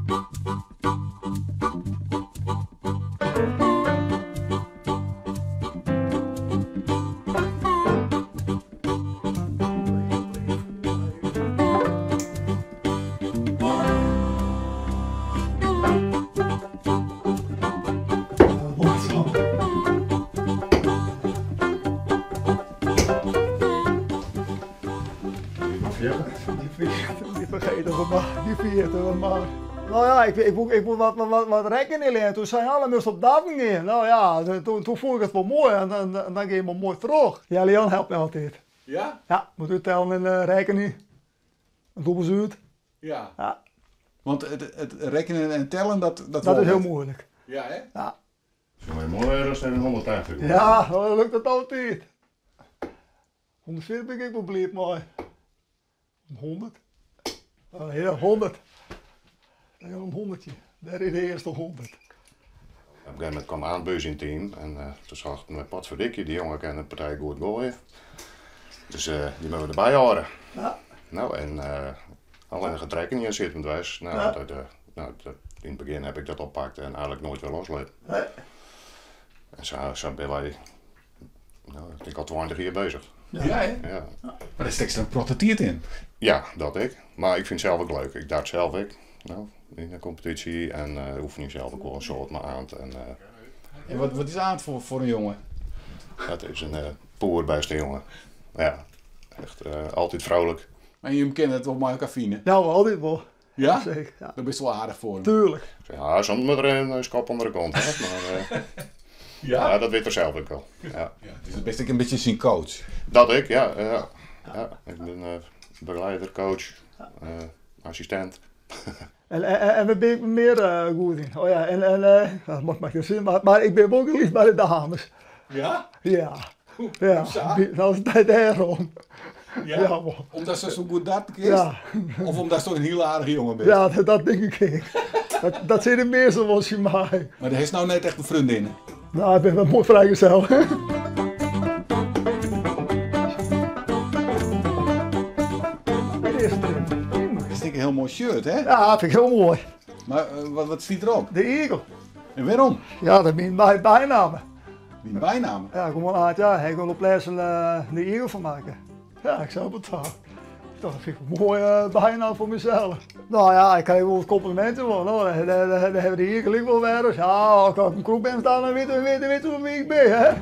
Die vergeten we maar, die vierden we maar. Nou ja, ik moet wat rekening leren. Toen zei alle mensen op dat neer. Nou ja, toen vond ik het wel mooi en dan ging je maar mooi terug. Ja, Leon helpt me altijd. Ja? Ja, moet u tellen in de rekening. Een dubbelzuur. Ja. Ja. Want het rekenen en tellen, dat is heel moeilijk. Ja, hè? Ja. Zo maar mooi euro's en 180. Ja, dan lukt het altijd. 140 ben ik wel blij, maar 100. Ja, 100. Ja, een 100. Daar is de eerste 100. Op een gegeven moment kwam aanbeus in het team en toen zag ik met Potverdikkie, die jongen kan de partij goed gooien. Dus die moeten we erbij houden. Ja. Nou en alleen een getrekking zitten was. Nou, Ja. in het begin heb ik dat oppakt en eigenlijk nooit weer loslaten. Nee. En zo ben wij, nou, ik denk al 20 jaar bezig. Ja, hè? Ja. Maar daar steekt er een prototiert in. Ja, dat ik. Maar ik vind het zelf ook leuk. Ik dacht zelf ik. Nou, in de competitie en oefen nu zelf ook wel een soort maar aan. En wat is aard voor een jongen? Dat is een poerbeste jongen. Ja, echt altijd vrolijk. En je kent het wel maar elkaar vinden. Nou, altijd wel. Ja? Zeker. Ja. Dat is wel aardig voor hem. Tuurlijk. Ja, soms moet er een schop onder de kont. Hè? Maar ja, dat weet er zelf ook wel. Ja. Ja, het is best een beetje zijn coach. Dat ik, ja. Ja. Ik ben begeleider, coach, assistent. En we ben meer goed in. Oh ja, dat mag maar geen zin, maar ik ben ook lief bij de dames. Ja? Ja. Ja, dat is tijd daarom. Ja? Ja, man. Omdat ze zo goed dat is? Ja. Of omdat ze toch een heel aardige jongen bent? Ja, dat denk ik. Dat zijn de meeste zoals je mij. Maar hij is nou net echt een vriendin. Nou, ik ben wel mooi vrijgezel. Dat is een heel mooi shirt, hè? Ja, vind ik heel mooi. Maar wat staat erop? De Eagle. En waarom? Ja, dat zijn mijn bijnamen. Die bijnaam. Ja, kom maar uit, ja, hij wil op les de Eagle van maken. Ja, ik zou betalen. Dat vind ik een mooie bijnaam voor mezelf. Nou ja, ik krijg wel wat complimenten van. Dan hebben we hier gelijk wel weer. Dus ja, als ik op een kroeg ben staan, dan weten we wie ik ben. Hè?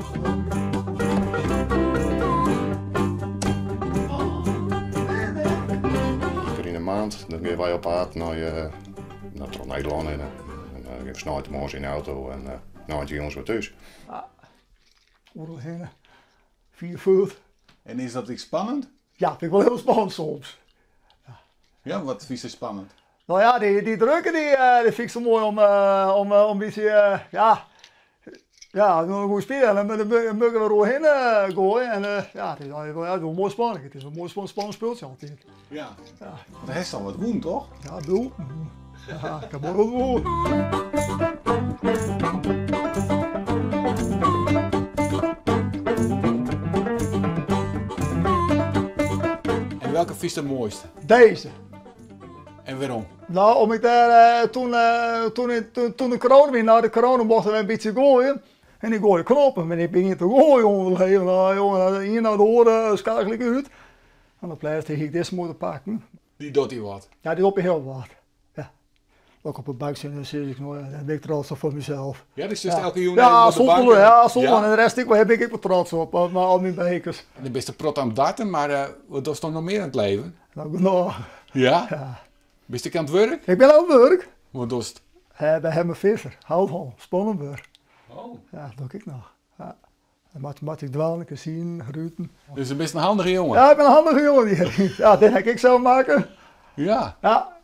In een maand, dan gaan wij op pad naar Nederland en dan gaan we snel morgens in de auto en nou had je jongens weer thuis. Oerl heen. 4 voet. En is dat iets spannend? Ja, vind ik wel heel spannend soms. Ja, wat vies is spannend? Nou ja, die drukken die vind ik zo mooi om een beetje, ja, een goed spelen. En dan mogen we er doorheen gooien. En ja, het is wel mooi spannend. Het is een mooi spannend speeltje altijd. Ja. Want hij is dan wat woen, toch? Ja, doe. Ja, ik heb wel wat woord. En welke vis de mooiste? Deze. En waarom? Nou, om ik daar, toen de corona weer, na de corona mochten we een beetje gooien. En ik gooi knoppen, en ik begin te gooien, jongen, hier naar de oren schakel ik uit. En dan blijft ik deze moeten pakken. Die doet hij wat. Ja, die op je heel wat. Ja. Ook op een buik zitten, dan zeg ik, nou, dat ben ik trots op voor mezelf. Ja, dus elke jongen Ja, op de bank. soms en de rest heb ik wel trots op al mijn bekers. En de beste prot aan het darten, maar wat is toch nog meer aan het leven? Nou, Ja? ja. Ben je aan het werk? Ik ben aan het werk. Wat doe je? Bij Hemmer Visser, Houtval, Spannenburg. Oh. Ja, dat doe ik nog. Ja. En moet ik dwalen, zien, ruiten. Dus je bent een handige jongen. Ja, ik ben een handige jongen. Ja, dit heb ik zelf maken. Ja. Ja.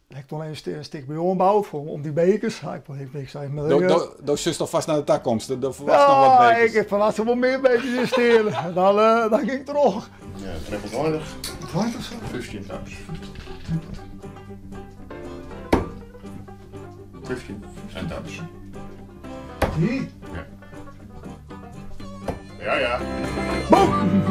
Ik heb toen een stuk bij ombouwd om die bekers. Ja, ik zei, Dat zus toch vast naar de takkomst. Dat verwacht nog wat ja, bekers. ik heb vanaf wel meer bekers in stelen. Dan ging ik terug. Ja, triple 20. 20 zo? 15 taps. 15 en taps. Nee. Ja, ja. Boom!